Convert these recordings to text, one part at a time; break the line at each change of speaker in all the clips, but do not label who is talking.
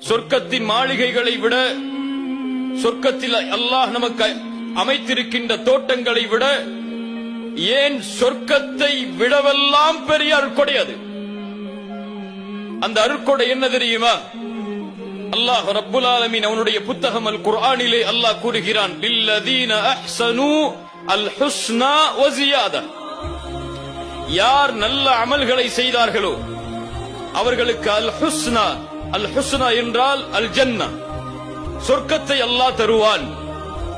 சொர்க்கத்தின் மாளிகைகளை விட, சொர்க்கத்தில் அல்லாஹ் நமக்கு அமைத்திருக்கின்ற தோட்டங்களை விட, ஏன் சொர்க்கத்தை விடவெல்லாம் பெரிய அருட்கொடை அது. அந்த அருட்கொடை என்ன தெரியுமா? அல்லாஹ் ரப்புல் ஆலமீன் அவனுடைய புத்தகம் அல் குர்ஆனிலே அல்லாஹ் கூறுகிறான், லில்லதீன அஹ்ஸனு அல் ஹுஸ்னா வ ஜியாதா. யார் நல்ல அமல்களை செய்தார்களோ அவர்களுக்கு அல் ஹுஸ்னா, அல் ஹுஸ்னா என்றால் அல் ஜன்னா, சொர்க்கத்தை அல்லாஹ் தருவான்.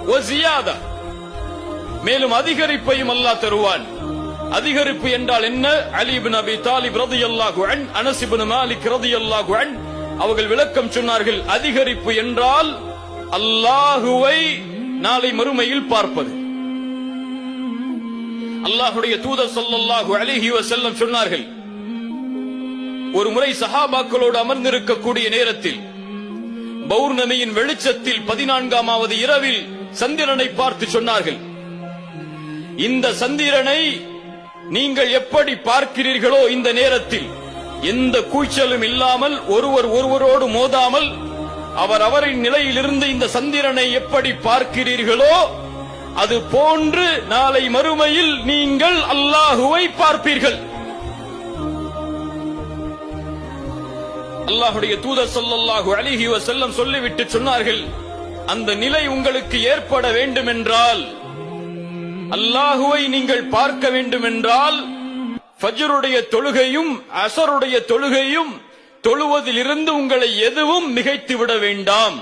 வ ஜியாதா, மேலும் அதிகரிப்பையும் அல்லாஹ் தருவான். அதிகரிப்பு என்றால் என்ன? அலி இப்னு அபி தாலிப் ரலியல்லாஹு அன்ஹு, அனஸ் இப்னு மாலிக் ரலியல்லாஹு அன்ஹு அவர்கள் விளக்கம் சொன்னார்கள். அதிகரிப்பு என்றால் அல்லாஹுவை நாளை மறுமையில் பார்ப்பது. அல்லாஹ்வுடைய தூதர் ஸல்லல்லாஹு அலைஹி வஸல்லம் சொன்னார்கள், ஒரு முறை சஹாபாக்களோடு அமர்ந்திருக்கக்கூடிய நேரத்தில் பௌர்ணமியின் வெளிச்சத்தில் 14வது இரவில் சந்திரனை பார்த்து சொன்னார்கள், இந்த சந்திரனை நீங்கள் எப்படி பார்க்கிறீர்களோ, இந்த நேரத்தில் எந்த கூச்சலும் இல்லாமல், ஒருவர் ஒருவரோடு மோதாமல், அவரின் நிலையிலிருந்து இந்த சந்திரனை எப்படி பார்க்கிறீர்களோ அது போன்று நாளை மறுமையில் நீங்கள் அல்லாஹுவை பார்ப்பீர்கள். அல்லாஹ்வுடைய தூதர் ஸல்லல்லாஹு அலைஹி வஸல்லம் சொல்லிவிட்டு சொன்னார்கள், அந்த நிலை உங்களுக்கு ஏற்பட வேண்டும் என்றால், அல்லாஹுவை நீங்கள் பார்க்க வேண்டும் என்றால், ஃபஜ்ருடைய தொழுகையும் அஸருடைய தொழுகையும் தொழுவதிலிருந்து உங்களை எதுவும் மிகைத்து விட வேண்டாம்.